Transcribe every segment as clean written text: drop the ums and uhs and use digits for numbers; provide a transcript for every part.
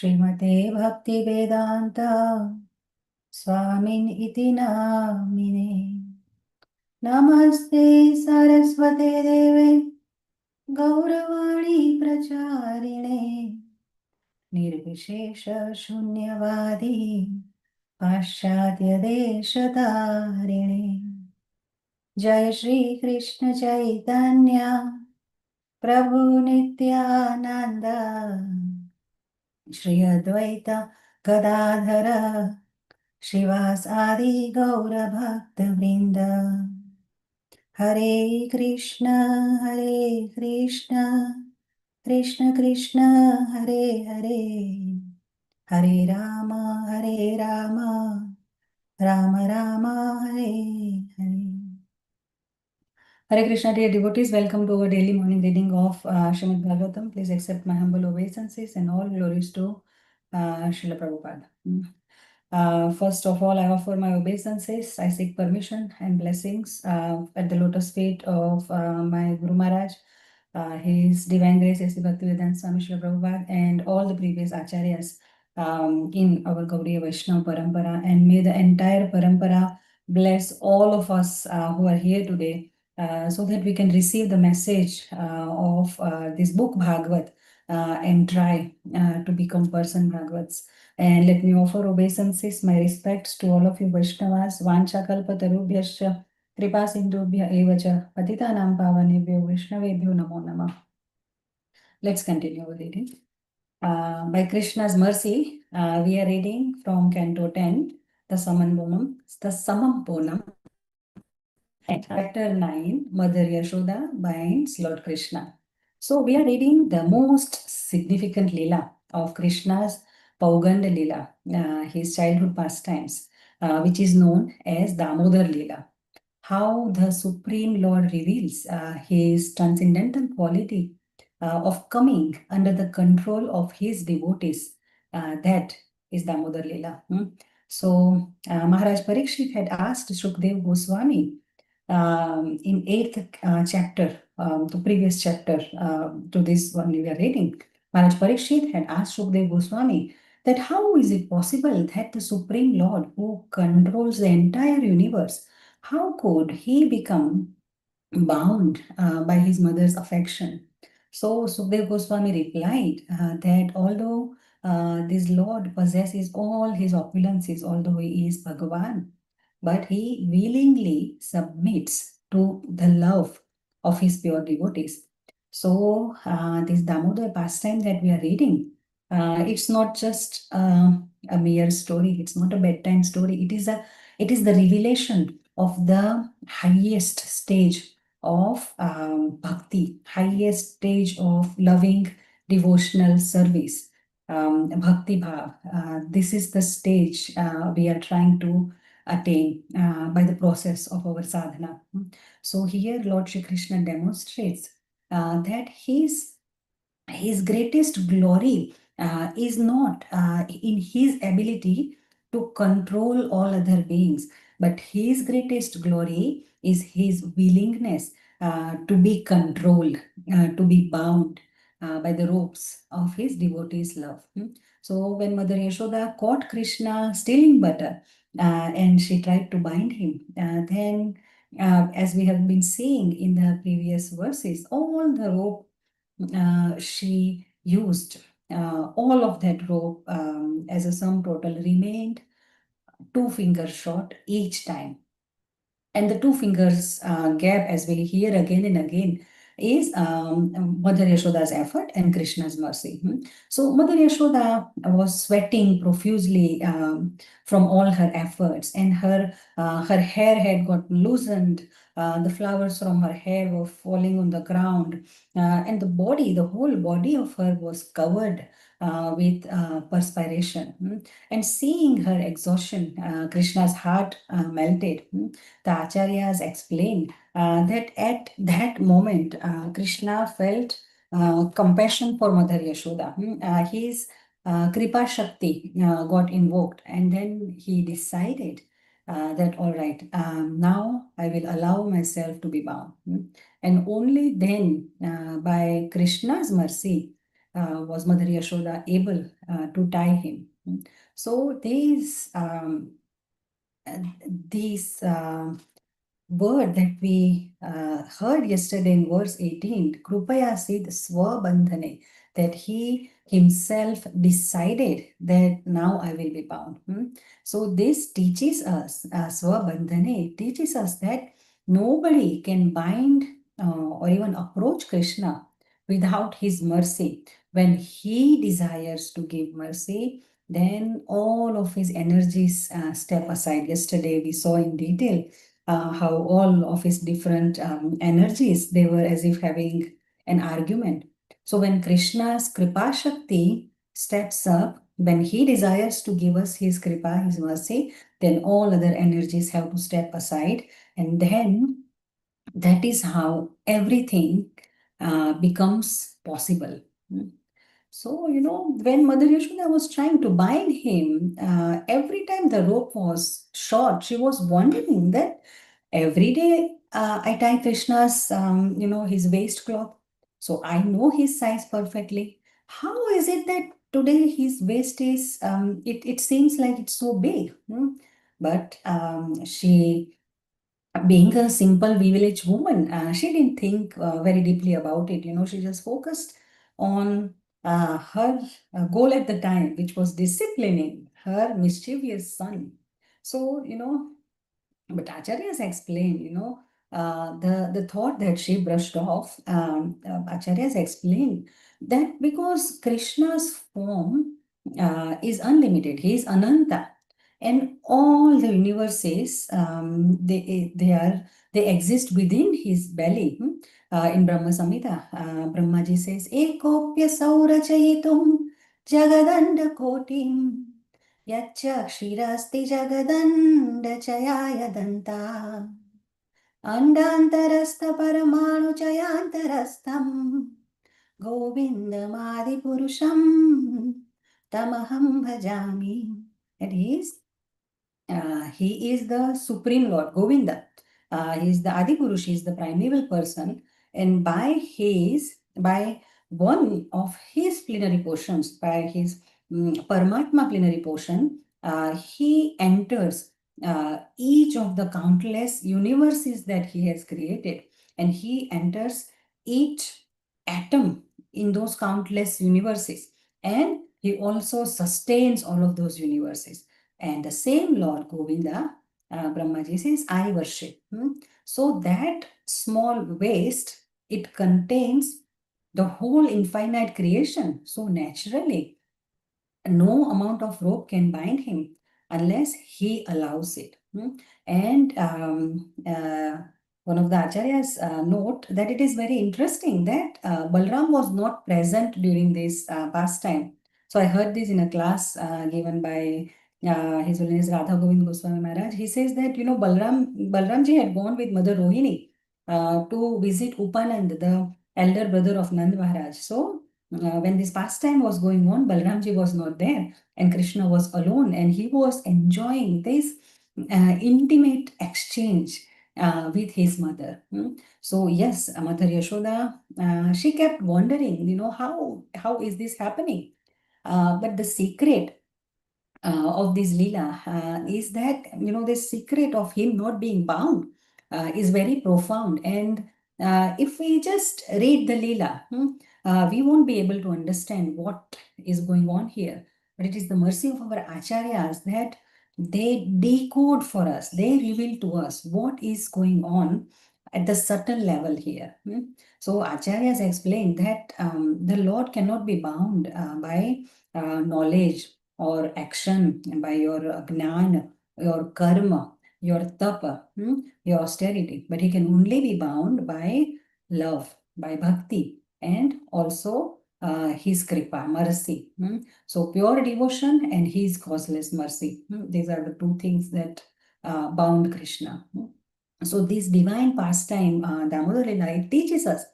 श्रीमते भक्तिवेदान्ता स्वामिन् इति नामिने। नमस्ते सरस्वते देवे गौरवाणी प्रचारिणे निर्विशेष शून्यवादी पाश्चात्य देशतारिणे। जय श्री कृष्ण चैतन्य प्रभु नित्यानंद श्री अद्वैत गदाधर श्रीवासादि गौर भक्त वृंद। हरे कृष्ण कृष्ण कृष्ण हरे हरे, हरे Ram Ram Ram Hare Hare. Hare Krishna, dear devotees, welcome to our daily morning reading of Srimad Bhagavatam. Please accept my humble obeisances and all glories to Srila Prabhupada. First of all, I offer my obeisances. I seek permission and blessings at the lotus feet of my Guru Maharaj, His Divine Grace, S. Bhaktivedanta Swami Srila Prabhupada, and all the previous acharyas in our Gaudiya Vaishnava Parampara. And may the entire Parampara bless all of us who are here today. So that we can receive the message of this book Bhagavat and try to become person Bhagavats. And let me offer obeisances, my respects to all of you Vaishnavas. Vancha kalpatarubhyascha kripa sindhubhya evacha patitanam pavanebhyo Vaishnavebhyo namo namah. Let's continue our reading. By Krishna's mercy, we are reading from Canto 10, the Summum Bonum. Chapter 9, Mother Yaśodā Binds Lord Kṛṣṇa. So we are reading the most significant lila of Krishna's Pauganda lila, his childhood pastimes, which is known as Damodar lila. How the Supreme Lord reveals his transcendental quality of coming under the control of his devotees. That is Damodar lila. So Maharaj Parikshit had asked Shukdev Goswami in 8th chapter, the previous chapter to this one we are reading, Maharaj Parikshit had asked Shukdev Goswami that how is it possible that the Supreme Lord who controls the entire universe, how could he become bound by his mother's affection? So Shukdev Goswami replied that although this Lord possesses all his opulences, although he is Bhagavan, but he willingly submits to the love of his pure devotees. So this Damodar pastime that we are reading, it's not just a mere story. It's not a bedtime story. It is the revelation of the highest stage of bhakti, highest stage of loving devotional service, bhakti bhav. This is the stage we are trying to attain by the process of our sadhana. So here Lord Shri Krishna demonstrates that his greatest glory is not in his ability to control all other beings, but his greatest glory is his willingness to be controlled, to be bound by the ropes of his devotees' love. So when Mother Yaśodā caught Krishna stealing butter and she tried to bind him, then as we have been seeing in the previous verses, all the rope she used, all of that rope as a sum total remained 2 fingers short each time. And the 2 fingers gap, as we hear again and again, is Mother Yaśoda's effort and Krishna's mercy. So Mother Yaśoda was sweating profusely from all her efforts, and her hair had gotten loosened. The flowers from her hair were falling on the ground, and the whole body of her was covered with perspiration. And seeing her exhaustion, Krishna's heart melted. The acharyas explained that at that moment, Krishna felt compassion for Mother Yaśodā. His Kripa Shakti got invoked, and then he decided that, all right, now I will allow myself to be bound. And only then, by Krishna's mercy, was Mother Yaśodā able to tie him. So these word that we heard yesterday in verse 18, Krupaya Sid Swabandhane, that he himself decided that now I will be bound. So this teaches us, Swabandhane, teaches us that nobody can bind or even approach Krishna without his mercy. When he desires to give mercy, then all of his energies step aside. Yesterday we saw in detail how all of his different energies, they were as if having an argument. So when Krishna's Kripa Shakti steps up, when he desires to give us his Kripa, his mercy, then all other energies have to step aside. And then that is how everything becomes possible. So, when Mother Yashoda was trying to bind him, every time the rope was short, she was wondering that every day I tie Krishna's, his waist cloth. So I know his size perfectly. How is it that today his waist is, it seems like it's so big? But she, being a simple village woman, she didn't think very deeply about it. She just focused on her goal at the time, which was disciplining her mischievous son. So, but Acharyas explained, the thought that she brushed off, Acharyas explained that because Krishna's form is unlimited, he is Ananta, and all the universes, they exist within his belly. In Brahma Samhita, Brahmaji says, Ekopya saurachayitum jagadanda kotim Yaccha kshirasti jagadandachaya danta Andantarastha paramanu chayantarastham Govindamadipurusham Tamaham bhajami. That is, he is the Supreme Lord, Govinda. He is the Adi Purush, he is the primeval person, and by one of his plenary portions, by his Paramatma plenary portion, he enters each of the countless universes that he has created, and he enters each atom in those countless universes, and he also sustains all of those universes. And the same Lord Govinda, Brahmaji says, I worship. So that small waist, it contains the whole infinite creation. So naturally, no amount of rope can bind him unless he allows it. And one of the acharyas note that it is very interesting that Balram was not present during this pastime. So I heard this in a class given by His Holiness Radha Govind Goswami Maharaj. He says that, Balramji had gone with Mother Rohini to visit Upanand, the elder brother of Nand Maharaj. So when this pastime was going on, Balramji was not there and Krishna was alone, and he was enjoying this intimate exchange with his mother. So yes, Mother Yashoda, she kept wondering, how is this happening? But the secret of this Leela is that, the secret of him not being bound is very profound. And if we just read the Leela, we won't be able to understand what is going on here. But it is the mercy of our acharyas that they decode for us, they reveal to us what is going on at the subtle level here. So acharyas explain that the Lord cannot be bound by knowledge or action, by your gnana, your karma, your tapa, your austerity, but he can only be bound by love, by bhakti, and also his kripa, mercy. So pure devotion and his causeless mercy. These are the two things that bound Krishna. So this divine pastime, Damodar Lila, it teaches us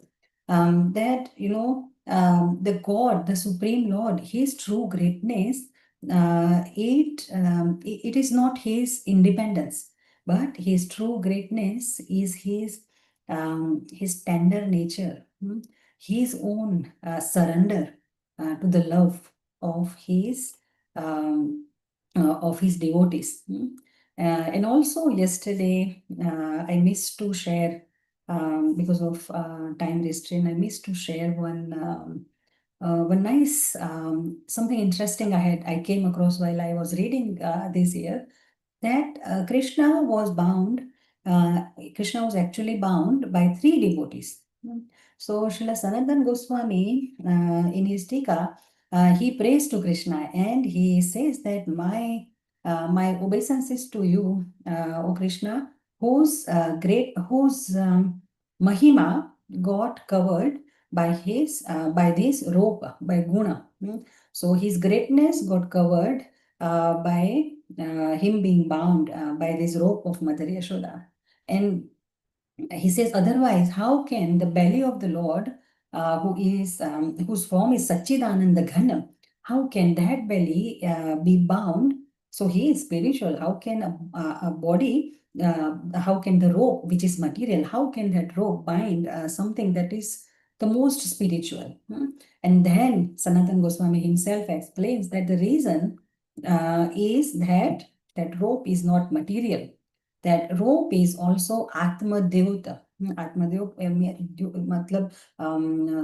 that, the God, the Supreme Lord, his true greatness, it is not his independence, but his true greatness is his tender nature, his own surrender. to the love of his devotees. And also yesterday, I missed to share, because of time restraint, I missed to share one nice something interesting I came across while I was reading this year, that Krishna was actually bound by three devotees. So Srila Sanatana Goswami, in his Tika, he prays to Krishna and he says that my obeisances to you, O Krishna, whose Mahima got covered by this rope, by guna. So his greatness got covered by him being bound by this rope of Mother Yaśodā. And he says, otherwise, how can the belly of the Lord, whose form is Satchidananda Ghanam, how can that belly be bound? So he is spiritual. How can a body, how can the rope, which is material, how can that rope bind something that is the most spiritual? And then Sanatana Goswami himself explains that the reason is that rope is not material. That rope is also Atma Devata. Atma Devata,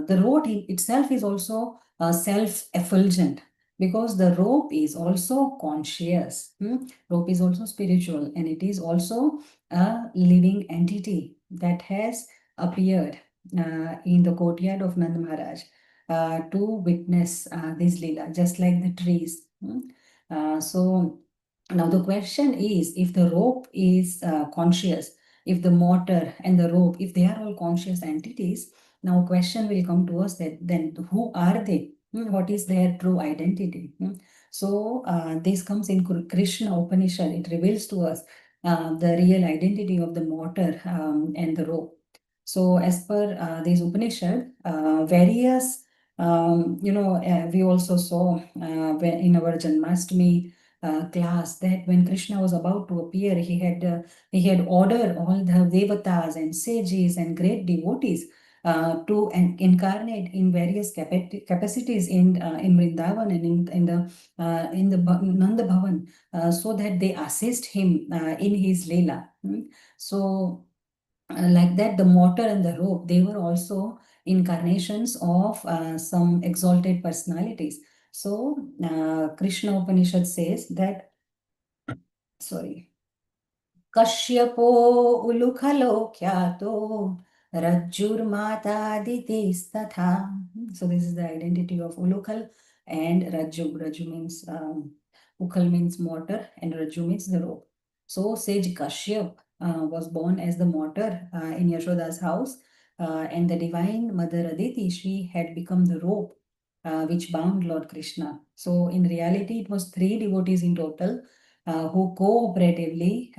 the rope itself is also self-effulgent, because the rope is also conscious. Rope is also spiritual, and it is also a living entity that has appeared in the courtyard of Nanda Maharaj to witness this Leela, just like the trees. So now the question is, if the rope is conscious, if the motor and the rope, if they are all conscious entities, now a question will come to us that then who are they? What is their true identity? So this comes in Krishna Upanishad. It reveals to us the real identity of the motor and the rope. So as per this Upanishad, various, we also saw in our Janmashtami class that when Krishna was about to appear, he had ordered all the devatas and sages and great devotees to incarnate in various capacities in Vrindavan and in the Nanda Bhavan, so that they assist him in his Leela. So like that, the motor and the rope, they were also incarnations of some exalted personalities. So Krishna Upanishad says that, sorry, Kasyapo Ulukhalo Kyato Rajjurmataditis-tatha. So this is the identity of Ulukhal and Rajju. Rajju means Ukhal means mortar and Rajju means the rope. So sage Kashyap was born as the mortar in Yashoda's house, and the divine Mother Aditi, she had become the rope which bound Lord Krishna. So in reality, it was three devotees in total who cooperatively,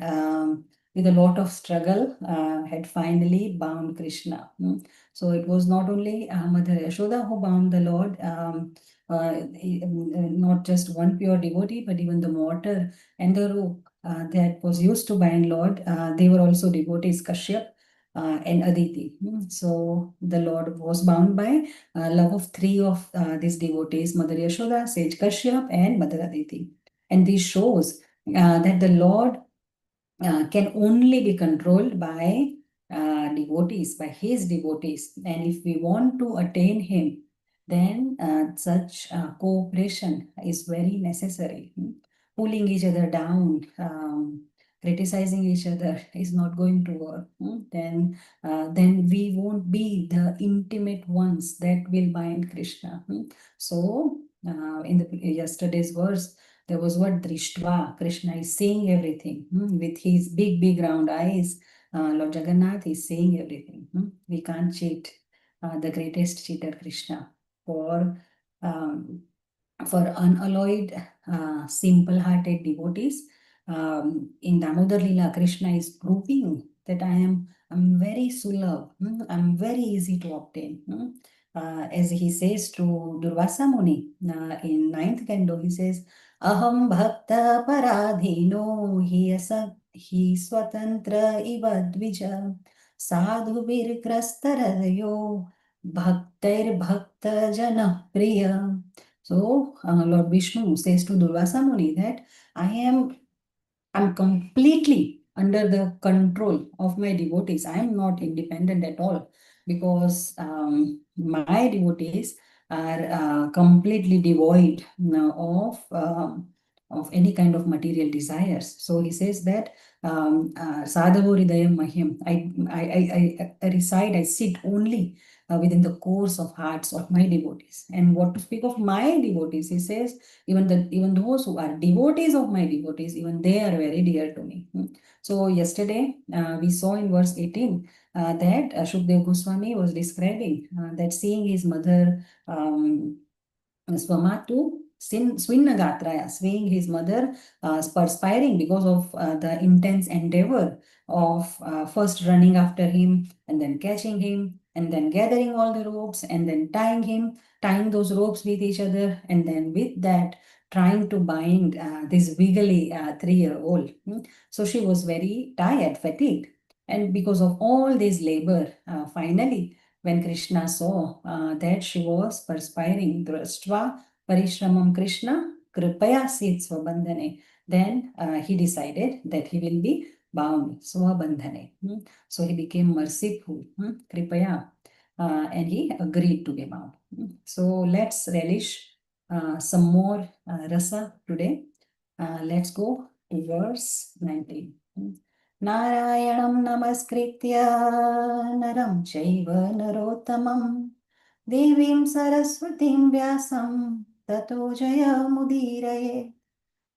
with a lot of struggle, had finally bound Krishna. So it was not only Mother Yaśodā who bound the Lord, not just one pure devotee, but even the mortar and the rope that was used to bind Lord, they were also devotees, Kashyap and Aditi. So the Lord was bound by love of three of these devotees, Mother Yaśodā, sage Kashyap, and Mother Aditi. And this shows that the Lord can only be controlled by devotees, by his devotees. And if we want to attain him, then such cooperation is very necessary. Pulling each other down, criticizing each other is not going to work. Then we won't be the intimate ones that will bind Krishna. So in the yesterday's verse, there was what Drishtva, Krishna is seeing everything with his big, big round eyes. Lord Jagannath is seeing everything. We can't cheat the greatest cheater, Krishna, for unalloyed, simple-hearted devotees. In Damodar Lila, Krishna is proving that I'm very sulabh, I'm very easy to obtain. As he says to Durvasa Muni in 9th Canto, he says, Aham bhakta paradhino hi swatantra iva dvija sadhu virkrastarayo Bhaktair Bhakta Jana Priya. So Lord Vishnu says to Durvasa Muni that I'm completely under the control of my devotees. I'm not independent at all because my devotees are completely devoid of any kind of material desires. So he says that Sadhavo Hridayam Mahyam. I reside, I sit only within the course of hearts of my devotees. And what to speak of my devotees, he says, even those who are devotees of my devotees, even they are very dear to me. So yesterday we saw in verse 18 that Shukdev Goswami was describing that seeing his mother Swamatu Swinnagatraya, swaying his mother, perspiring because of the intense endeavor of first running after him and then catching him and then gathering all the ropes and then tying those ropes with each other, and then with that trying to bind this wiggly 3-year-old. So she was very tired, fatigued. And because of all this labor, finally, when Krishna saw that she was perspiring, draštva parishramam Krishna kripaya sit svabandhane, then he decided that he will be bound svabandhane. So he became merciful, kripaya, and he agreed to be bound. So let's relish some more rasa today. Let's go to verse 19. नारायणं नमस्कृत्य नरं चैव नरोत्तमं देवीं सरस्वतीं व्यासं ततो जयमुदीरये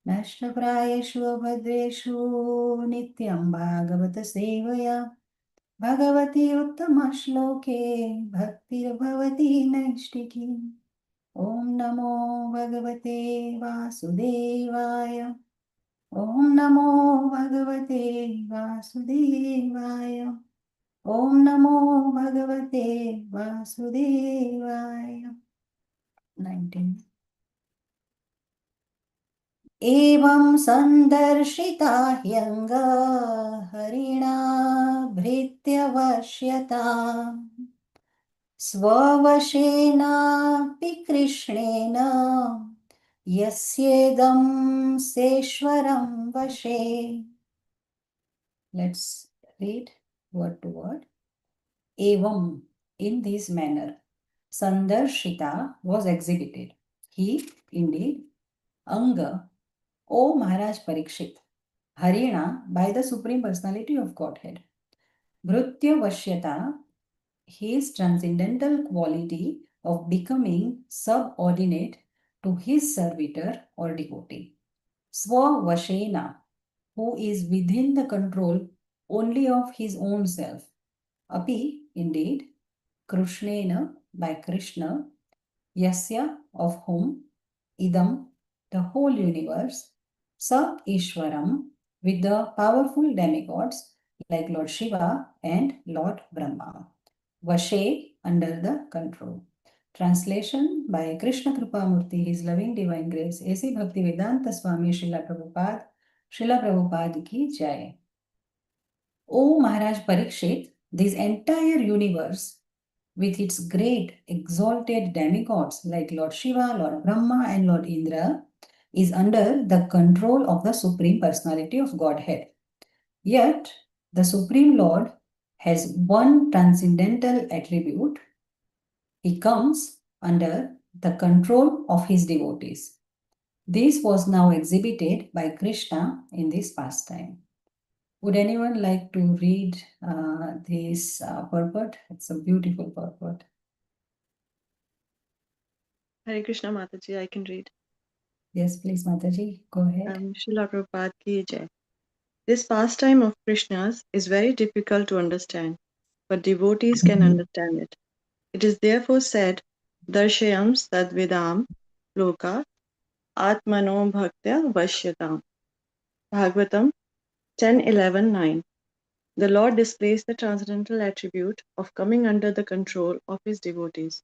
नष्टप्रायेषु भद्रेषु नित्यं भागवत सेवया भगवती उत्तमश्लोके भक्तिर्भवति नैष्टिकी ॐ नमो भगवते वासुदेवाय ॐ नमो भगवते वासुदेवाय ॐ नमो भगवते वासुदेवाय 19 एवं सन्दर्शिता ह्यङ्गा हरिणा भृत्यवश्यता स्ववशेनापि कृष्णेन यस्येदं सेश्वरं वशे. Let's read word to word. Evam, in this manner, Sandarshita was exhibited. He, indeed, Anga, O Maharaj Parikshit, Harina, by the Supreme Personality of Godhead. Bhrutya Vashyata, his transcendental quality of becoming subordinate to his servitor or devotee. Swavashena, who is within the control only of his own self. Api, indeed, Krishnena, by Krishna, Yasya, of whom, Idam, the whole universe, Sa Ishwaram, with the powerful demigods like Lord Shiva and Lord Brahma. Vashe, under the control. Translation by Krishna Kripamurti, His Loving Divine Grace, A.C. Bhaktivedanta Swami Srila Prabhupada ki Jai. O Maharaj Parikshit, this entire universe, with its great exalted demigods like Lord Shiva, Lord Brahma, and Lord Indra, is under the control of the Supreme Personality of Godhead. Yet, the Supreme Lord has one transcendental attribute. He comes under the control of his devotees. This was now exhibited by Krishna in this pastime. Would anyone like to read this purport? It's a beautiful purport. Hare Krishna Mataji, I can read. Yes, please, Mataji, go ahead. Srila Prabhupada ki Jai. This pastime of Krishna's is very difficult to understand, but devotees can understand it. It is therefore said, Darshayam Sadvidam Loka Atmano Bhaktya Vashyatam. Bhagavatam 10:11-9. The Lord displays the transcendental attribute of coming under the control of his devotees,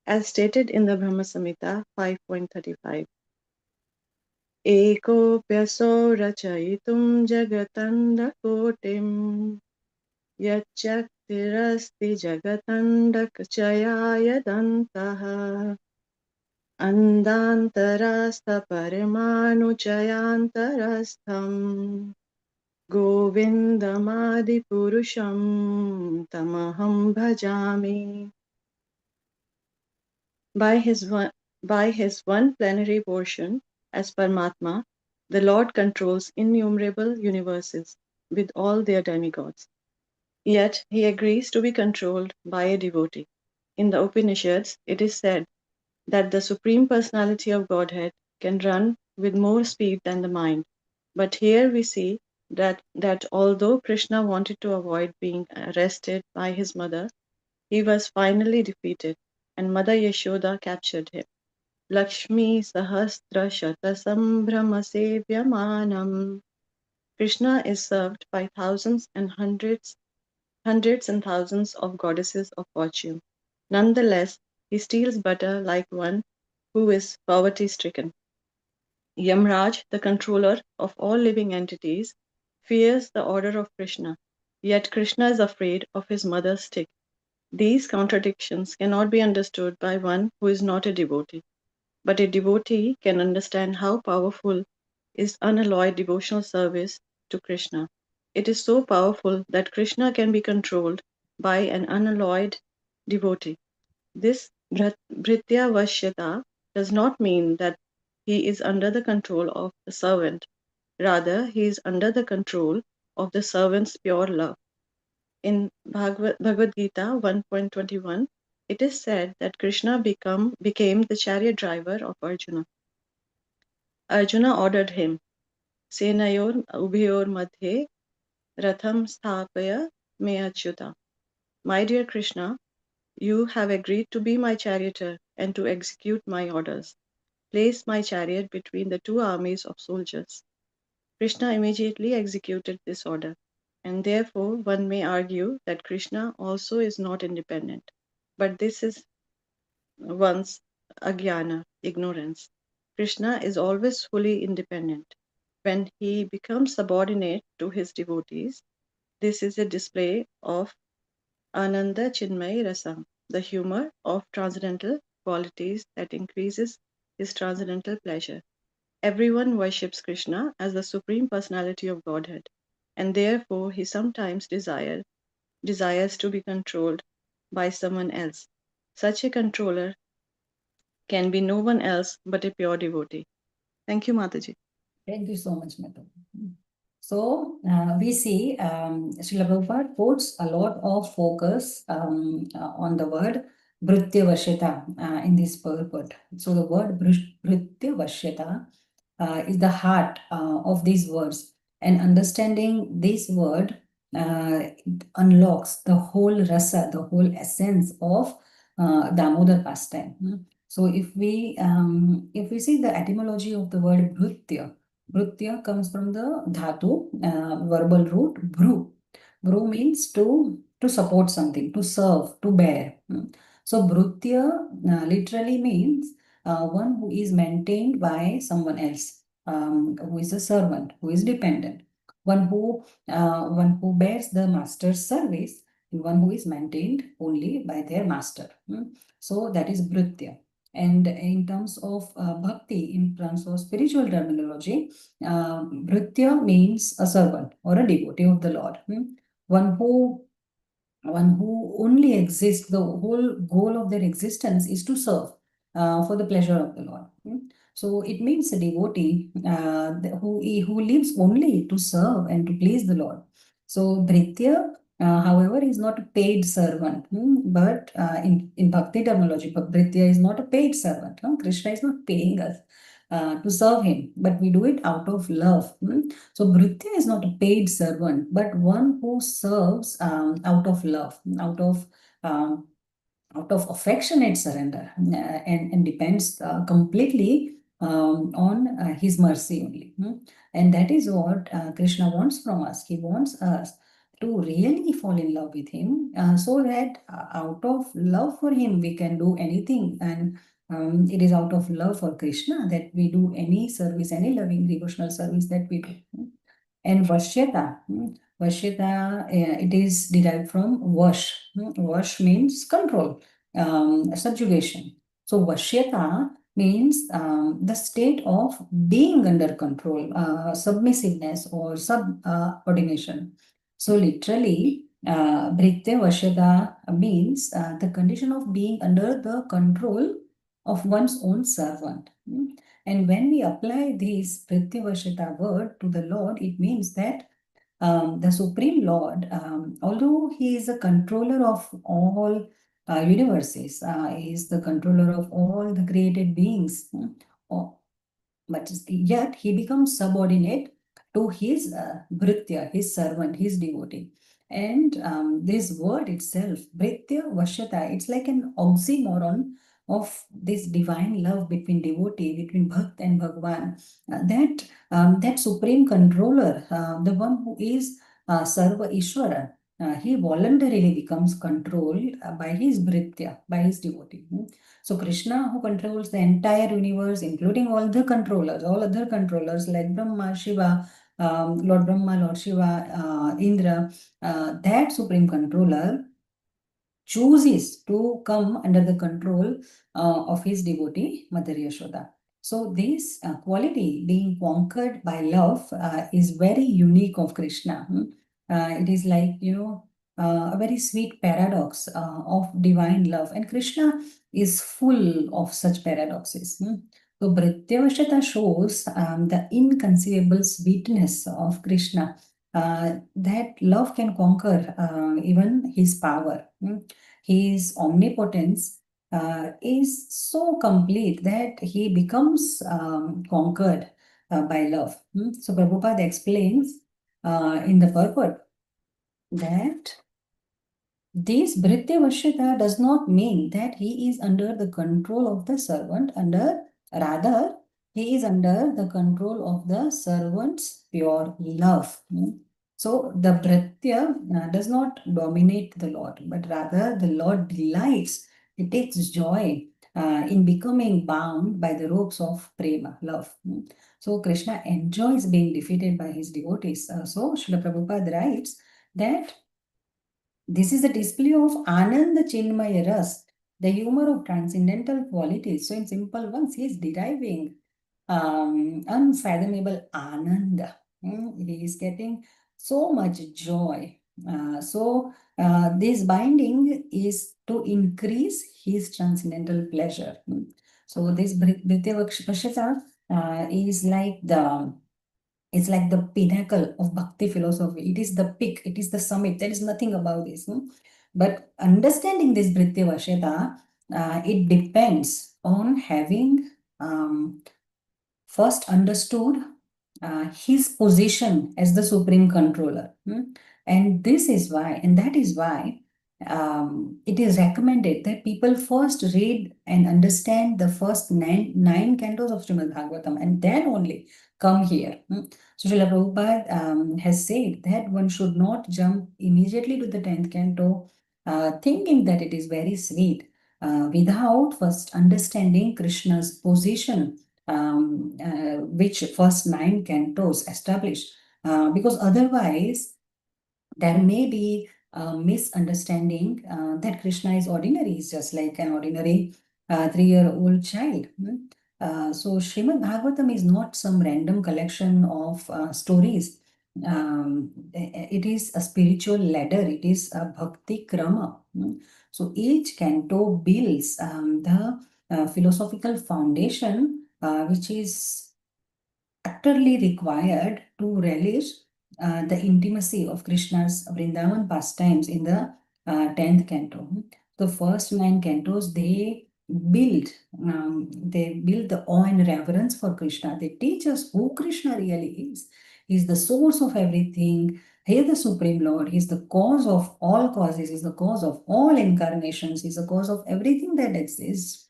as stated in the Brahma Samhita 5.35. एकोऽप्यसौ रचयितुं जगतन्धकोटिं यच्चक् tirasti jagatandakchayayadantaha andantarastha paramanuchayantarastham govindamadi purusham tamaham bhajami. By his one plenary portion as Paramatma, the Lord controls innumerable universes with all their demigods. Yet he agrees to be controlled by a devotee. In the Upanishads, it is said that the Supreme Personality of Godhead can run with more speed than the mind. But here we see that although Krishna wanted to avoid being arrested by his mother, he was finally defeated, and Mother Yaśodā captured him. Lakshmi Sahasra Shata Sambhrama Sevyamanam. Krishna is served by thousands and hundreds and thousands of goddesses of fortune. Nonetheless, he steals butter like one who is poverty-stricken. Yamraj, the controller of all living entities, fears the order of Krishna, yet Krishna is afraid of his mother's stick. These contradictions cannot be understood by one who is not a devotee, but a devotee can understand how powerful is unalloyed devotional service to Krishna. It is so powerful that Krishna can be controlled by an unalloyed devotee. This Bhritya Vashyata does not mean that he is under the control of the servant. Rather, he is under the control of the servant's pure love. In Bhagavad Gita 1.21, it is said that Krishna became the chariot driver of Arjuna. Arjuna ordered him, Senayor Ubhayor Madhye Ratham Sthapaya Me Achyuta. My dear Krishna, you have agreed to be my charioteer and to execute my orders. Place my chariot between the two armies of soldiers. Krishna immediately executed this order, and therefore one may argue that Krishna also is not independent. But this is one's agyana, ignorance. Krishna is always fully independent. When he becomes subordinate to his devotees, this is a display of Ananda Chinmay Rasam, the humor of transcendental qualities that increases his transcendental pleasure. Everyone worships Krishna as the Supreme Personality of Godhead, and therefore he sometimes desires to be controlled by someone else. Such a controller can be no one else but a pure devotee. Thank you, Mataji. Thank you so much, Madam. So we see Srila Prabhupada puts a lot of focus on the word Bhritya Vashyata in this purport. So the word Bhritya Vashyata is the heart of these words, and understanding this word unlocks the whole rasa, the whole essence of Damodar pastime. So if we see the etymology of the word Bhritya, Bhrutya comes from the dhatu, verbal root, bhru. Bhru means to support something, to serve, to bear. So Bhrutya literally means one who is maintained by someone else, who is a servant, who is dependent, one who bears the master's service, and one who is maintained only by their master. So that is Bhrutya. And in terms of bhakti, in terms of spiritual terminology, Bhritya means a servant or a devotee of the Lord. One who only exists, the whole goal of their existence is to serve for the pleasure of the Lord. So it means a devotee who lives only to serve and to please the Lord. So Bhritya, however, is not a paid servant, but in bhakti terminology, Bhritya is not a paid servant. Krishna is not paying us to serve him, but we do it out of love. So Bhritya is not a paid servant, but one who serves out of love, um, out of affectionate surrender, and depends completely on his mercy only. And that is what Krishna wants from us. He wants us to really fall in love with him, so that out of love for him we can do anything, and it is out of love for Krishna that we do any service, any loving devotional service that we do. And Vashyata, Vashyata, it is derived from vash. Vash means control, subjugation. So Vashyata means the state of being under control, submissiveness or subordination. So literally, Bhritya Vashyata means the condition of being under the control of one's own servant. And when we apply this Bhritya Vashyata word to the Lord, it means that the Supreme Lord, although He is the controller of all universes, He is the controller of all the created beings, but yet He becomes subordinate to His Bhritya, His servant, His devotee. And this word itself, Bhritya Vashyata, it's like an oxymoron of this divine love between devotee, between Bhakt and Bhagwan. That supreme controller, the one who is Sarva Ishwara, he voluntarily becomes controlled by his Bhritya, by his devotee. So Krishna, who controls the entire universe, including all the controllers, all other controllers like Brahma, Shiva, Lord Brahma, Lord Shiva, Indra, that supreme controller chooses to come under the control of his devotee, Mother Yaśodā. So this quality, being conquered by love, is very unique of Krishna. It is like, a very sweet paradox of divine love. And Krishna is full of such paradoxes. So Bhrityavashata shows the inconceivable sweetness of Krishna, that love can conquer even his power. His omnipotence is so complete that he becomes conquered by love. So Prabhupada explains in the purport that this Bhrityavashyata does not mean that he is under the control of the servant, rather he is under the control of the servant's pure love. So the Bhritya does not dominate the Lord, but rather the Lord delights, he takes joy in becoming bound by the ropes of prema, love. So Krishna enjoys being defeated by his devotees. So Srila Prabhupada writes that this is a display of Ananda Chinmaya Ras, the humor of transcendental qualities. So in simple ones, he is deriving unfathomable Ananda. He is getting so much joy. This binding is to increase his transcendental pleasure. So this Bhrityavashata is like it's like the pinnacle of bhakti philosophy. It is the peak, it is the summit. There is nothing about this. But understanding this Bhritya Vashyata, it depends on having first understood his position as the supreme controller. And this is why, and that is why it is recommended that people first read and understand the first nine cantos of Srimad Bhagavatam and then only come here. So Srila Prabhupada has said that one should not jump immediately to the 10th canto thinking that it is very sweet without first understanding Krishna's position, which first 9 cantos establish, because otherwise there may be a misunderstanding that Krishna is ordinary, is just like an ordinary 3-year-old child. So Srimad Bhagavatam is not some random collection of stories. It is a spiritual ladder. It is a bhakti krama. So each canto builds the philosophical foundation which is utterly required to relish the intimacy of Krishna's Vrindavan pastimes in the 10th canto. The first 9 cantos, they build the awe and reverence for Krishna. They teach us who Krishna really is. He's the source of everything. He is the Supreme Lord. He's the cause of all causes. He's the cause of all incarnations. He's the cause of everything that exists.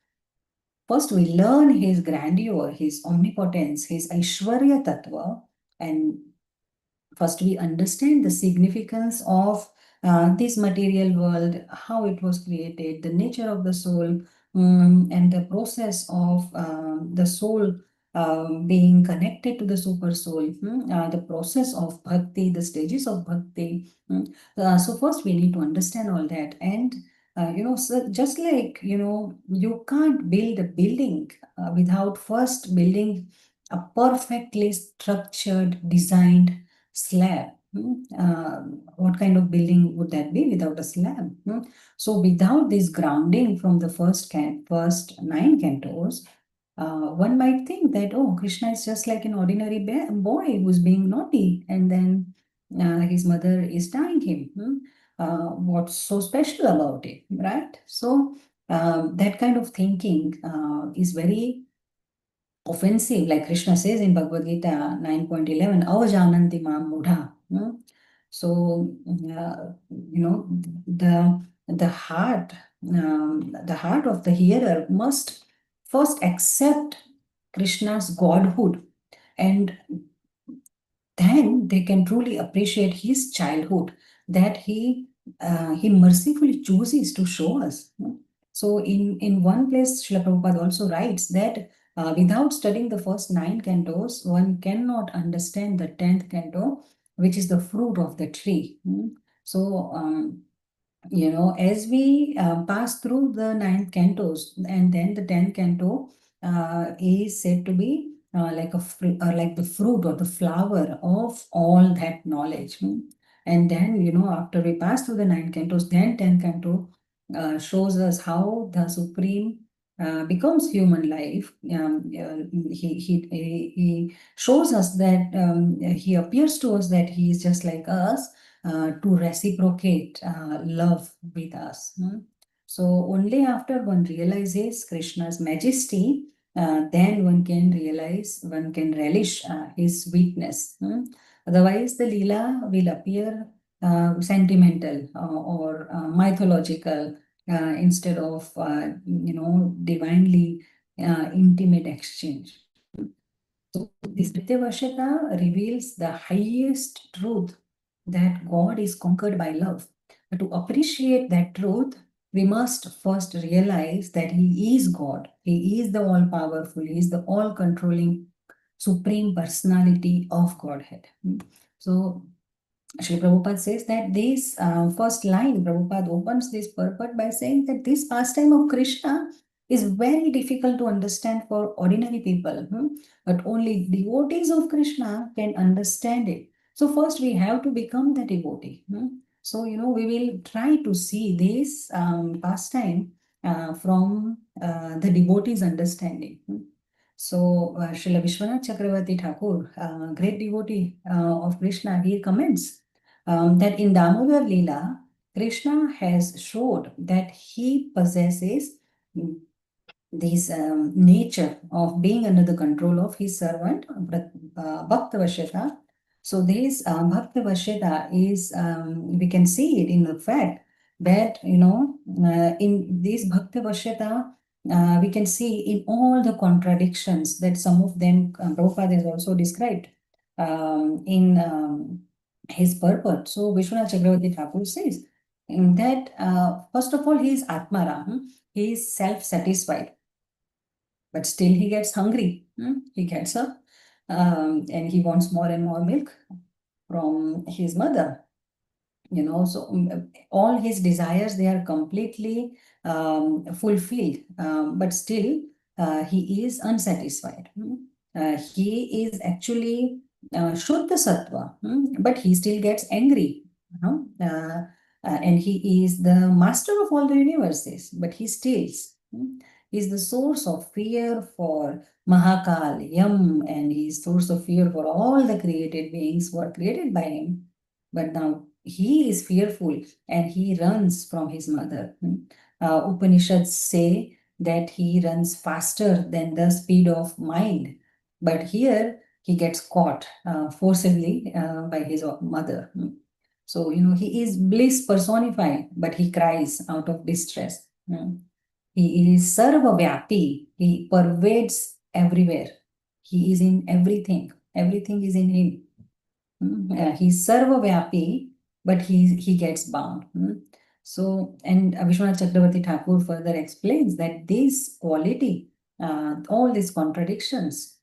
First, we learn his grandeur, his omnipotence, his Aishwarya Tattva, and first we understand the significance of this material world, how it was created, the nature of the soul, and the process of the soul being connected to the super soul, the process of bhakti, the stages of bhakti. So first we need to understand all that. And so just like, you can't build a building without first building a perfectly structured, designed slab. What kind of building would that be without a slab? So without this grounding from the first 9 cantos, one might think that, oh, Krishna is just like an ordinary boy who's being naughty, and then his mother is tying him. What's so special about it, right? So that kind of thinking is very offensive, like Krishna says in Bhagavad Gita 9.11, avajananti mam mudha. So, the heart, the heart of the hearer must first accept Krishna's godhood, and then they can truly appreciate his childhood that he mercifully chooses to show us. So in one place, Srila Prabhupada also writes that without studying the first 9 cantos, one cannot understand the 10th canto, which is the fruit of the tree. So, as we pass through the 9th cantos, and then the 10th canto is said to be like the fruit or the flower of all that knowledge. And then, after we pass through the 9 cantos, then 10th canto shows us how the Supreme becomes human life. He shows us that he appears to us that he is just like us, to reciprocate love with us. So only after one realizes Krishna's majesty, then one can relish his sweetness. Otherwise, the Leela will appear sentimental or mythological instead of, divinely intimate exchange. So this Nityavashata reveals the highest truth, that God is conquered by love. But to appreciate that truth, we must first realize that He is God. He is the all-powerful. He is the all-controlling Supreme Personality of Godhead. So Sri Prabhupada says that this first line, Prabhupada opens this purport by saying that this pastime of Krishna is very difficult to understand for ordinary people, but only devotees of Krishna can understand it. So first we have to become the devotee. So, we will try to see this pastime from the devotee's understanding. So, Srila Vishwanath Chakravarti Thakur, great devotee of Krishna, he comments that in Damodar Leela, Krishna has showed that he possesses this nature of being under the control of his servant, Bhakta Vashyata. So this Bhakta Vashyata is, we can see it in the fact that, in this Bhakta Vashyata, we can see in all the contradictions that some of them Prabhupada has also described in his purport. So Vishwanath Chakravarti Thakur says that first of all, he is Atmaram, he is self-satisfied, but still he gets hungry. He gets up and he wants more and more milk from his mother. So all his desires, they are completely fulfilled, but still he is unsatisfied. He is actually Shuddha Sattva, but he still gets angry. And he is the master of all the universes, but he steals. He is the source of fear for Mahakal, Yam, and he is source of fear for all the created beings who are created by him. But now he is fearful and he runs from his mother. Upanishads say that he runs faster than the speed of mind. But here he gets caught forcibly by his mother. So, he is bliss personified, but he cries out of distress. He is sarva-vyapi. He pervades everywhere. He is in everything. Everything is in him. He's sarva-vyapi, but he gets bound. So, and Vishwanath Chakravarti Thakur further explains that this quality, all these contradictions,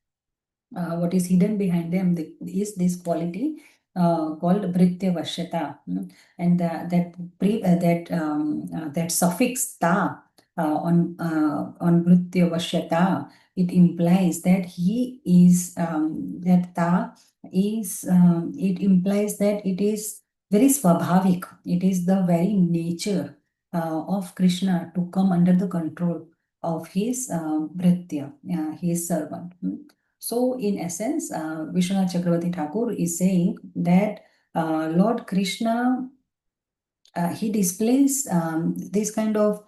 what is hidden behind them is this quality called Bhritya Vashyata. And that suffix ta on Bhritya Vashyata, it implies that he is that ta is it implies that it is very swabhavik. It is the very nature of Krishna to come under the control of his Bhritya, his servant. So, in essence, Vishwanath Chakravarti Thakur is saying that Lord Krishna, he displays this kind of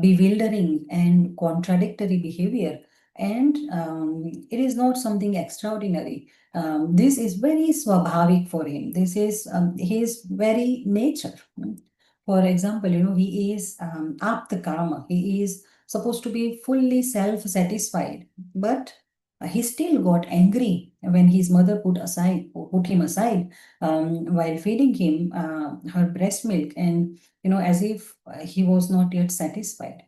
bewildering and contradictory behavior, and it is not something extraordinary. This is very swabhavik for him. This is his very nature. For example, he is apta kama. He is supposed to be fully self-satisfied, but he still got angry when his mother put him aside while feeding him her breast milk, and as if he was not yet satisfied.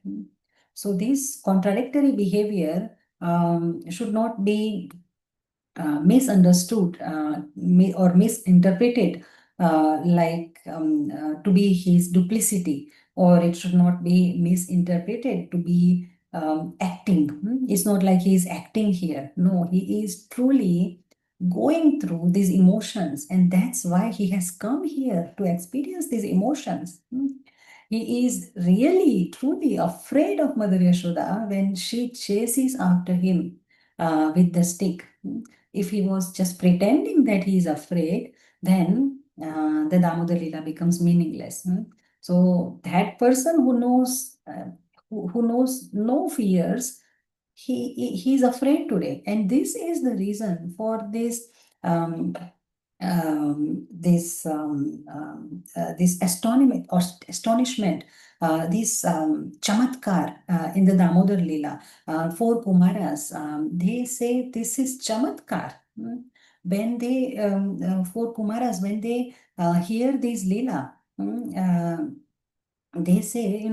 So this contradictory behavior should not be misunderstood or misinterpreted to be his duplicity, or it should not be misinterpreted to be acting. It's not like he is acting here. No, he is truly going through these emotions, and that's why he has come here to experience these emotions. He is really, truly afraid of Mother Yashoda when she chases after him with the stick. If he was just pretending that he is afraid, then the Damodar Lila becomes meaningless. So that person who knows no fears, he's afraid today, and this is the reason for this this astonishment, this chamatkar in the Damodar Lila. Four Kumaras, they say this is chamatkar. When they, four Kumaras, when they hear this Lila, they say,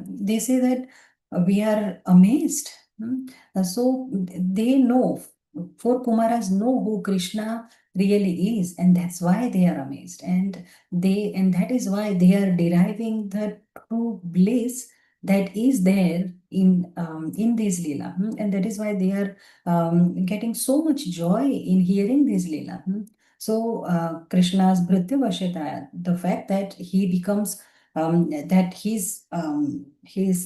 they say that we are amazed. So they know, four Kumaras know who Krishna really is, and that's why they are amazed, and that is why they are deriving the true bliss that is there in this Leela. And that is why they are getting so much joy in hearing this Leela. So Krishna's Bhritya Vashyata, the fact that he becomes that his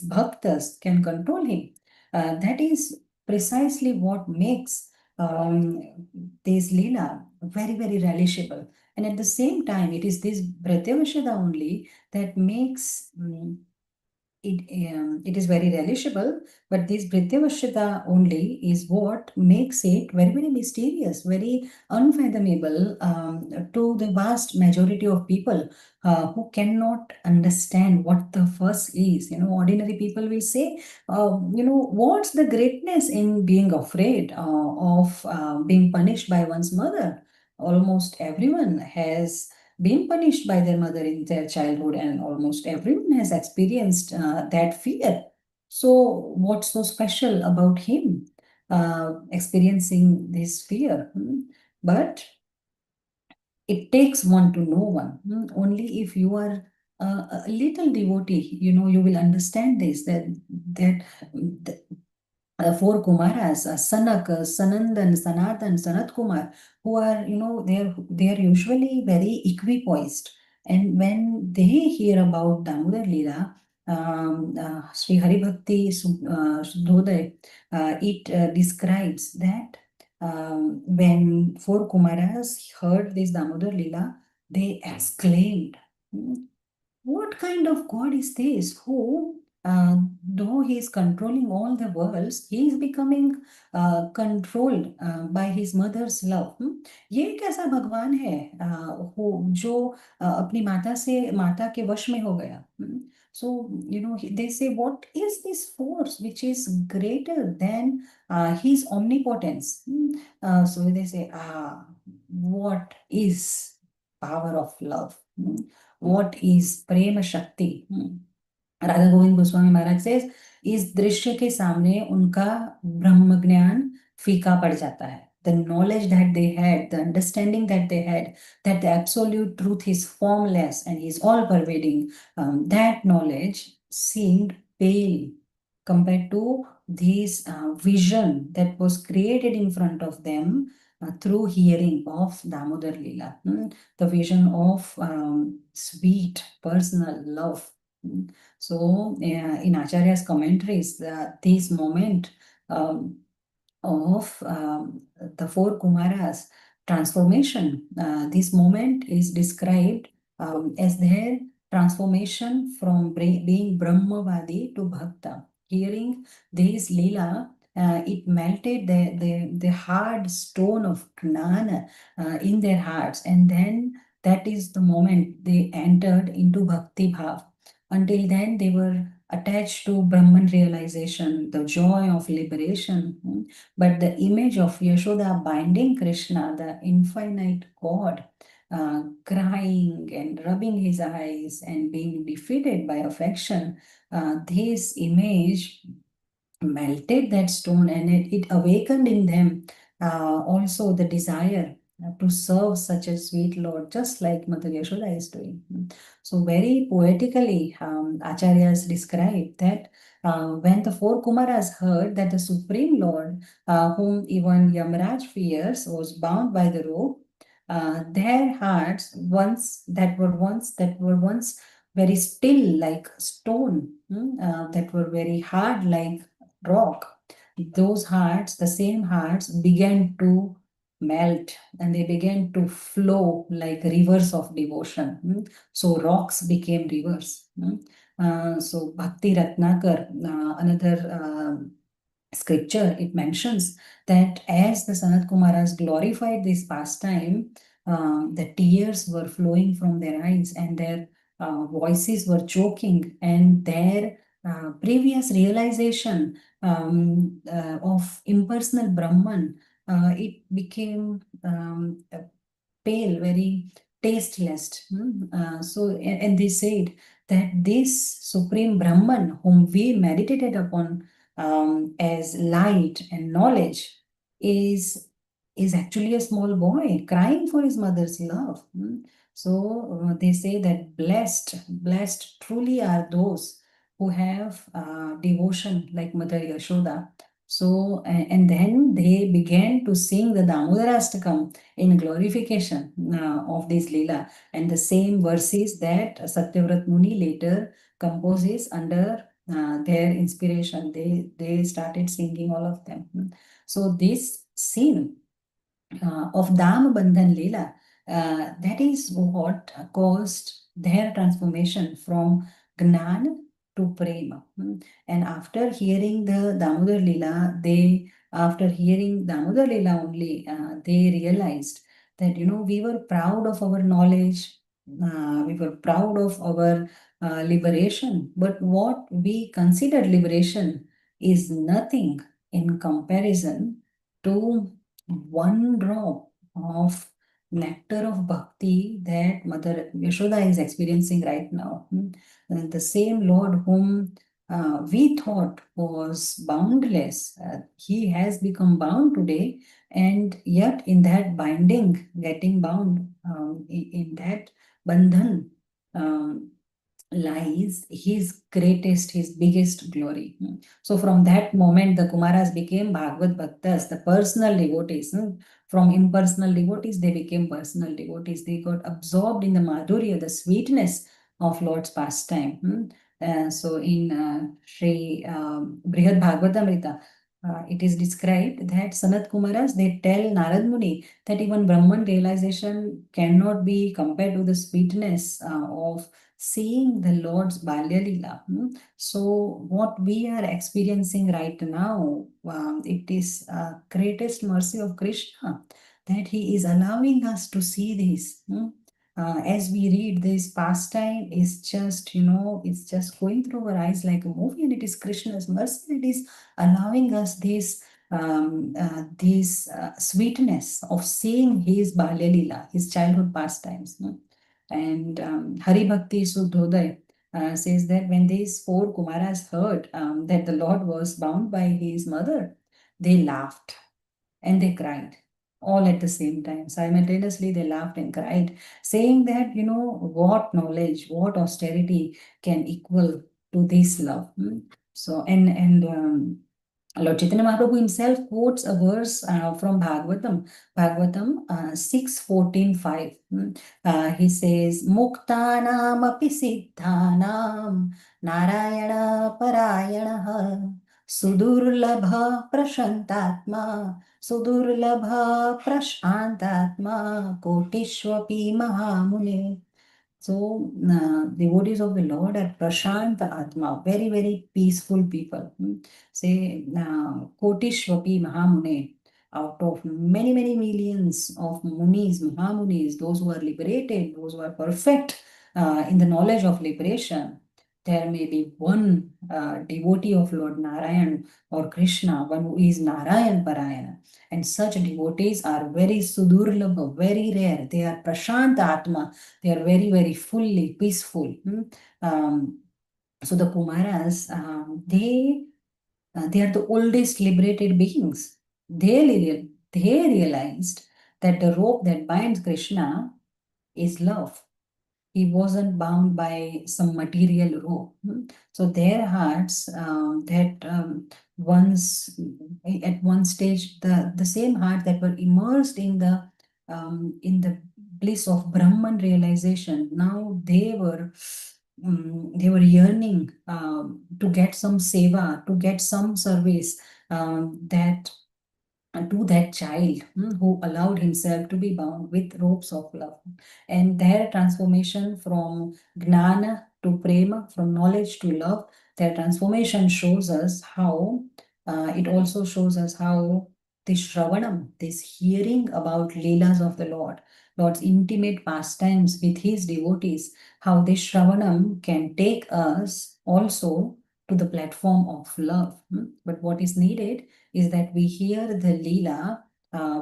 bhaktas can control him, that is precisely what makes this Leela very, very relishable. And at the same time, it is this Bhritya only that makes it is very relishable, but this Bhritya only is what makes it very, very mysterious, very unfathomable to the vast majority of people who cannot understand what the fuss is. Ordinary people will say, what's the greatness in being afraid of being punished by one's mother? Almost everyone has been punished by their mother in their childhood, and almost everyone has experienced that fear. So, what's so special about him experiencing this fear? But it takes one to know one. Only if you are a little devotee, you will understand this, that four Kumaras, Sanak, Sanandan, Sanatan, Sanat Kumar, who are, they are usually very equipoised. And when they hear about Damodar Lila, Sri Hari Bhakti Sudhoday, it describes that when four Kumaras heard this Damodar Lila, they exclaimed, what kind of God is this who, though he is controlling all the worlds, he is becoming controlled by his mother's love? ये कैसा भगवान है जो अपनी माता के वश में हो गया? So, they say, what is this force which is greater than his omnipotence? So they say, what is power of love? What is prema shakti? Radha Govind Goswami महाराज से इस दृश्य के सामने उनका ब्रह्म ज्ञान फीका पड़ जाता है. The knowledge that they had, the understanding that they had, that the absolute truth is formless and is all pervading, that knowledge seemed pale compared to this vision that was created in front of them through hearing of Damodar Leela, the vision of sweet personal love. So, in Acharya's commentaries, this moment of the four Kumaras transformation, this moment is described as their transformation from being Brahmavadi to Bhakta. Hearing this Leela, it melted the hard stone of Gnana in their hearts, and then that is the moment they entered into Bhakti Bhav. Until then, they were attached to Brahman realization, the joy of liberation. But the image of Yaśodā binding Krishna, the infinite God, crying and rubbing his eyes and being defeated by affection, this image melted that stone, and it awakened in them also the desire to serve such a sweet Lord, just like Mother Yashoda is doing. So very poetically, Acharyas describe that when the four Kumaras heard that the Supreme Lord, whom even Yamraj fears, was bound by the rope, their hearts that were once very still like stone, that were very hard like rock, those hearts, the same hearts, began to melt and they began to flow like rivers of devotion. So rocks became rivers. So Bhakti Ratnakar, another scripture, it mentions that as the Sanat Kumaras glorified this pastime, the tears were flowing from their eyes and their voices were choking, and their previous realization of impersonal Brahman, it became pale, very tasteless. And they said that this Supreme Brahman, whom we meditated upon as light and knowledge, is actually a small boy crying for his mother's love. So they say that blessed truly are those who have devotion like Mother Yashoda. So, and then they began to sing the Damodarashtakam in glorification of this Leela, and the same verses that Satyavrat Muni later composes under their inspiration. They started singing all of them. So this scene of Dam Bandhan Leela, that is what caused their transformation from Gnan to Prema. And after hearing the Damodar Leela, after hearing Damodar Leela only, they realized that, we were proud of our knowledge, we were proud of our liberation, but what we considered liberation is nothing in comparison to one drop of nectar of bhakti that Mother Yashoda is experiencing right now. And the same Lord whom we thought was boundless, he has become bound today, and yet in that binding, getting bound, in that bandhan, lies his greatest, his biggest glory. So from that moment, the Kumaras became Bhagavad Bhaktas, the personal devotees. From impersonal devotees, they became personal devotees. They got absorbed in the madhurya, the sweetness of Lord's pastime. So in Sri Brihad Bhagavatamrita, it is described that Sanat Kumaras, they tell Narad Muni that even Brahman realization cannot be compared to the sweetness of seeing the Lord's Balya Leela. So what we are experiencing right now, it is greatest mercy of Krishna that he is allowing us to see this. As we read this pastime is just, it's just going through our eyes like a movie, and it is Krishna's mercy that is allowing us this sweetness of seeing his Balya Leela, his childhood pastimes. And Hari Bhakti Suddhodaya says that when these four Kumaras heard that the Lord was bound by his mother, they laughed. and they cried all at the same time. Simultaneously, they laughed and cried, saying that, what knowledge, what austerity can equal to this love. So, Lord Chaitanya Mahaprabhu himself quotes a verse from Bhagavatam 6:14-5. He says, Muktanam api siddhanam Narayana Parayanaha Sudurlabha Prashantatma Sudurlabha Prashantatma Kotishwapi Mahamune. So, devotees of the Lord are Prashanta Atma, very, very peaceful people. Say, Kotishwapi Mahamune, out of many, many millions of munis, Mahamunis, those who are liberated, those who are perfect in the knowledge of liberation, there may be one devotee of Lord Narayan or Krishna, one who is Narayan Parayana. And such devotees are very sudurlabha, very rare. They are Prashanta Atma. They are very, very fully peaceful. So the Kumaras, they are the oldest liberated beings. They realized that the rope that binds Krishna is love. He wasn't bound by some material rope. So their hearts once at one stage, the same heart that were immersed in the bliss of Brahman realization, now they were yearning to get some seva, to get some service that to that child who allowed himself to be bound with ropes of love. And their transformation from gnana to prema, from knowledge to love, their transformation shows us how, it also shows us how this Shravanam, this hearing about Leelas of the Lord, Lord's intimate pastimes with his devotees, how this Shravanam can take us also to the platform of love. But what is needed is that we hear the Leela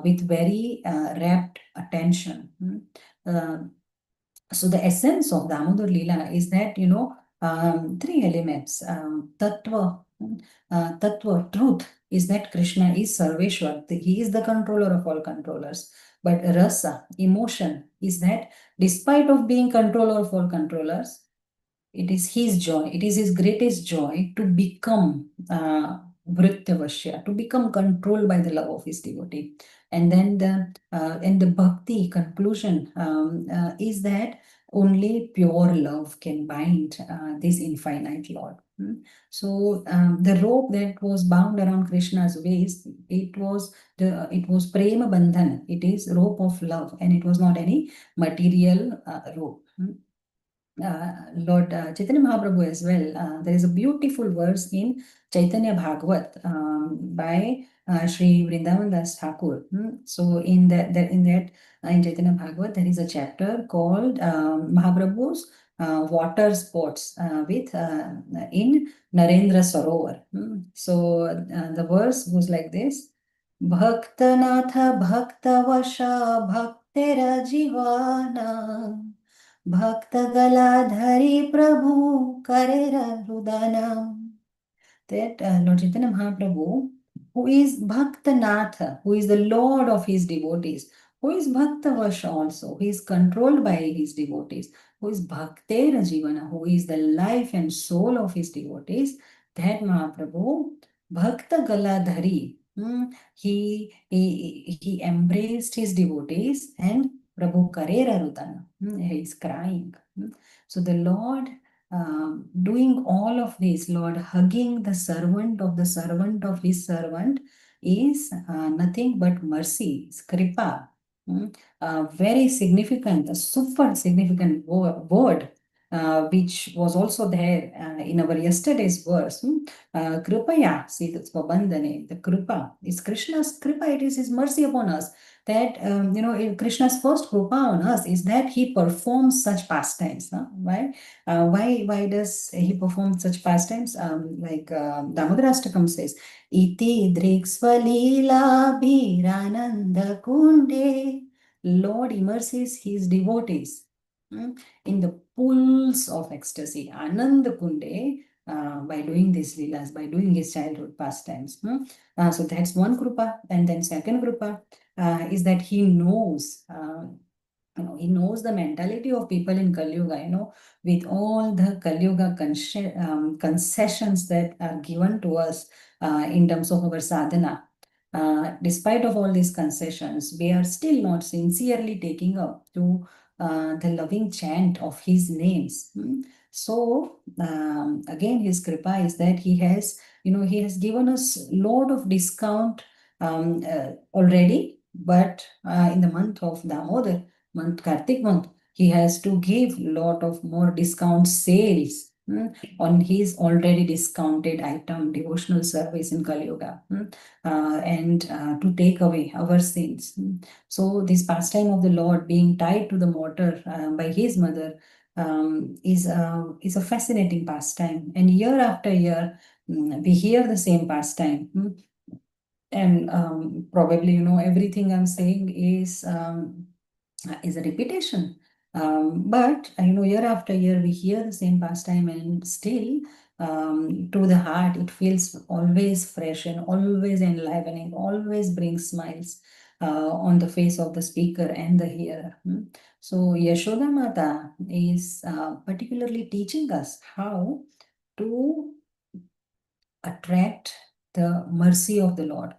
with very rapt attention. So the essence of Damodar Leela is that, three elements. Tattva, truth, is that Krishna is Sarveshwar. He is the controller of all controllers. But rasa, emotion, is that despite of being controller of all controllers, it is his joy, it is his greatest joy to become Vrityavashya, to become controlled by the love of his devotee. And then the bhakti conclusion is that only pure love can bind this infinite Lord. So the rope that was bound around Krishna's waist, it was prema bandhana. It is rope of love, and it was not any material rope. Lord Chaitanya Mahaprabhu as well. There is a beautiful verse in Chaitanya Bhagavat by Sri Vrindavan Das Thakur. So in in Chaitanya Bhagavat, there is a chapter called Mahaprabhu's water sports with in Narendra Sarovar. So the verse goes like this: Bhaktanatha Bhaktavasha Bhaktera Jivana Bhakta Galadhari Prabhu Karera Rudanam. That Lord Chaitanya Mahaprabhu, who is Bhaktanatha, who is the Lord of his devotees, who is Bhaktavasha also, who is controlled by his devotees, who is Bhaktera Jivana, who is the life and soul of his devotees, that Mahaprabhu, Bhakta Galadhari, he embraced his devotees and Prabhu Karera Rudana, he is crying. So the Lord doing all of this, Lord hugging the servant of his servant, is nothing but mercy, kripa. Very significant, a super significant word, which was also there in our yesterday's verse. Kripaya, see that's Bandhane, the kripa. It's Krishna's kripa, it is his mercy upon us. That, Krishna's first kripa on us is that he performs such pastimes. Right? Why does he perform such pastimes? Like Damodarashtakam says, Iti driksvalila bhirananda kunde. Lord immerses his devotees in the pools of ecstasy. Ananda kunde, by doing these leelas, by doing his childhood pastimes. So that's one krupa. And then second krupa is that he knows, he knows the mentality of people in Kali Yuga, with all the Kali Yuga concessions that are given to us in terms of our sadhana. Despite of all these concessions, we are still not sincerely taking up to the loving chant of his names. So again, his kripa is that he has given us lot of discount already, but in the month of Damodar, Kartik month, he has to give lot of more discount sales on his already discounted item devotional service in Kali Yuga, and to take away our sins. So this pastime of the Lord being tied to the mortar by his mother is a fascinating pastime, and year after year we hear the same pastime. And probably everything I'm saying is a repetition. But year after year we hear the same pastime, and still to the heart it feels always fresh and always enlivening, always brings smiles on the face of the speaker and the hearer. So Yaśodā Mata is particularly teaching us how to attract the mercy of the Lord.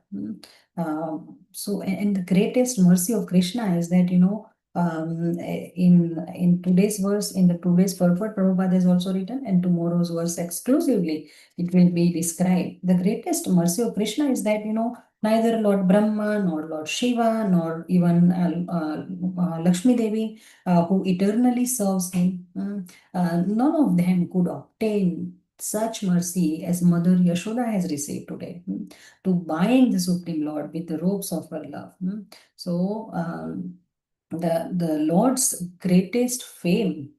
And the greatest mercy of Krishna is that, in today's verse, in the today's purport, Prabhupada has also written, and tomorrow's verse exclusively, it will be described. The greatest mercy of Krishna is that, neither Lord Brahma, nor Lord Shiva, nor even Lakshmi Devi, who eternally serves him, none of them could obtain such mercy as Mother Yaśodā has received today, to bind the Supreme Lord with the ropes of her love. So the Lord's greatest fame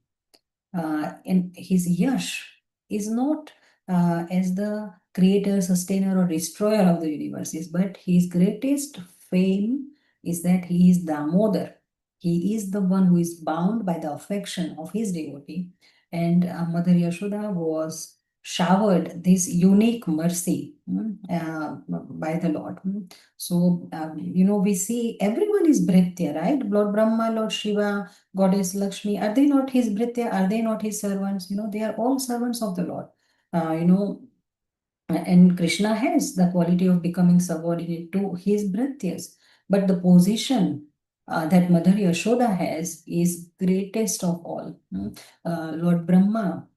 in his yash is not as the creator, sustainer, or destroyer of the universes, but his greatest fame is that he is Damodar. He is the one who is bound by the affection of his devotee, and Mother Yaśodā was showered this unique mercy by the Lord. So, we see everyone is Bhritya, right? Lord Brahma, Lord Shiva, Goddess Lakshmi, are they not his Bhritya? Are they not his servants? They are all servants of the Lord. And Krishna has the quality of becoming subordinate to his Bhrityas. But the position that Mother Yaśodā has is greatest of all. Lord Brahma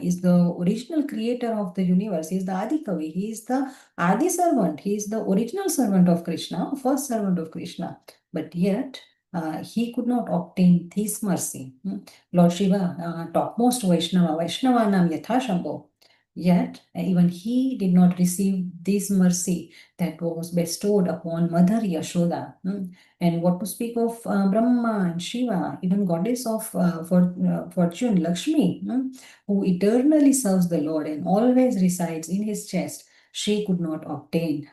is the original creator of the universe. He is the Adi Kavi. He is the Adi servant. He is the original servant of Krishna, first servant of Krishna. But yet, he could not obtain this mercy. Lord Shiva, topmost Vaishnava, Vaishnavanam Yatha Shambho. Yet, even he did not receive this mercy that was bestowed upon Mother Yaśodā. And what to speak of Brahma and Shiva, even goddess of fortune, Lakshmi, who eternally serves the Lord and always resides in his chest. She could not obtain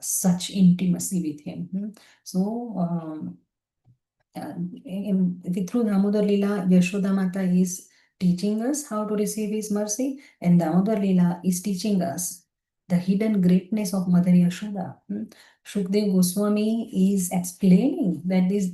such intimacy with him. So, through Damodar Leela, Yaśodā Mata is teaching us how to receive his mercy, and Damodar Leela is teaching us the hidden greatness of Mother Yaśodā. Shukdev Goswami is explaining that this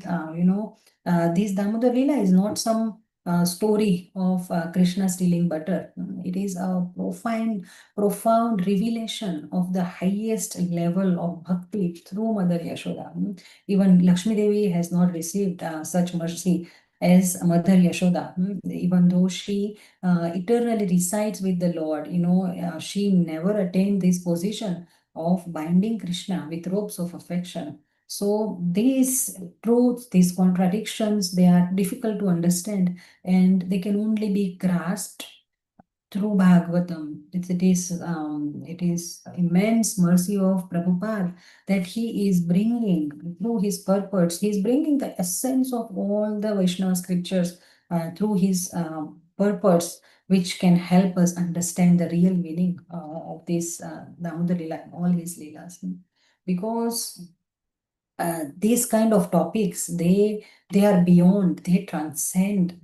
Damodar Leela is not some story of Krishna stealing butter. It is a profound revelation of the highest level of bhakti through Mother Yaśodā. Even Lakshmi Devi has not received such mercy as Mother Yaśodā. Even though she eternally resides with the Lord, she never attained this position of binding Krishna with ropes of affection. So these truths, these contradictions, they are difficult to understand, and they can only be grasped through Bhagavatam. It is immense mercy of Prabhupada that he is bringing through his purports. He is bringing the essence of all the Vaishnava scriptures through his purports, which can help us understand the real meaning of this Damodar Leela and all his Leelas. Because these kind of topics, they are beyond, they transcend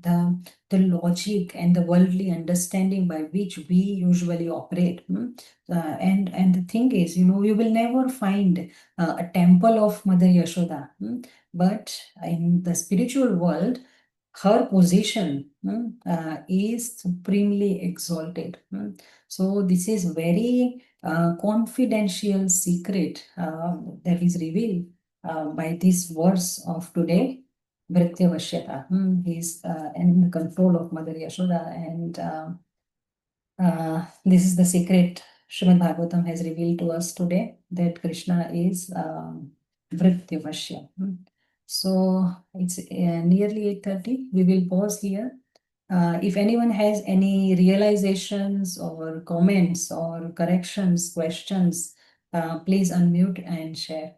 the logic and the worldly understanding by which we usually operate. And the thing is, you will never find a temple of Mother Yaśodā, but in the spiritual world, her position is supremely exalted. So this is very confidential secret that is revealed by this verse of today. Vrityavashyata. He's in the control of Mother Yaśodā, and this is the secret Srimad Bhagavatam has revealed to us today, that Krishna is Vrityavashya. So it's nearly 8:30. We will pause here. If anyone has any realizations or comments or corrections, questions, please unmute and share.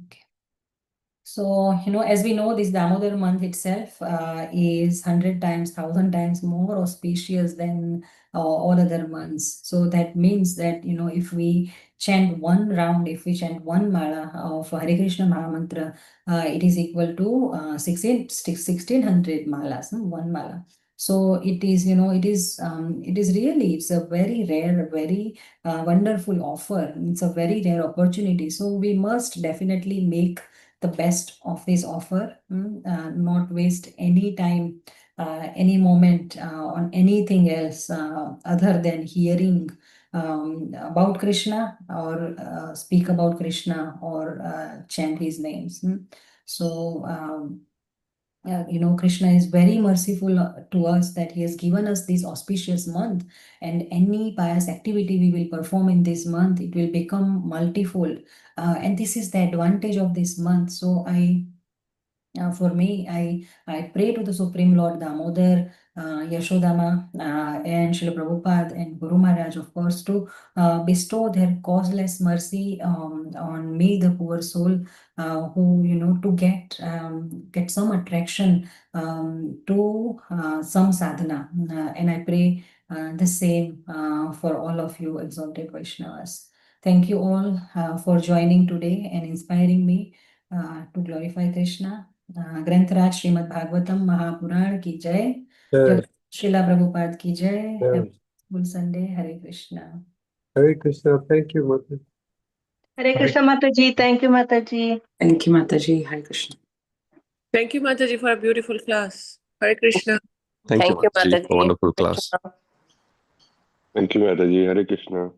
Okay. So, as we know, this Damodar month itself is 100 times, 1,000 times more auspicious than all other months. So that means that, if we chant one round, if we chant one mala of Hare Krishna Mahamantra, it is equal to 1,600 malas, one mala. So it is, it's a very rare, very wonderful offer. It's a very rare opportunity. So we must definitely make the best of this offer, not waste any time, any moment on anything else other than hearing about Krishna, or speak about Krishna, or chant his names. So, Krishna is very merciful to us, that he has given us this auspicious month, and any pious activity we will perform in this month, it will become multifold. And this is the advantage of this month. So for me, I pray to the Supreme Lord Damodar, Yaśodā and Srila Prabhupada and Guru Maharaj, of course, to bestow their causeless mercy on me, the poor soul, who, to get some attraction to some sadhana. And I pray the same for all of you exalted Vaishnavas. Thank you all for joining today and inspiring me to glorify Krishna. ग्रंथराज Shrimad Bhagavatam Mahapuran की जय, Jai. Srila Prabhupada की जय. Jai. Full Sunday. Hare Krishna. Hare Krishna. Thank you, Mataji. Hare Krishna Mataji. Thank you, Mataji. Thank you, Mataji. Hare Krishna. Thank you, Mataji, for a beautiful class. Hare Krishna. Thank you, Mataji, for a wonderful class. Thank you, Mataji. Hare Krishna.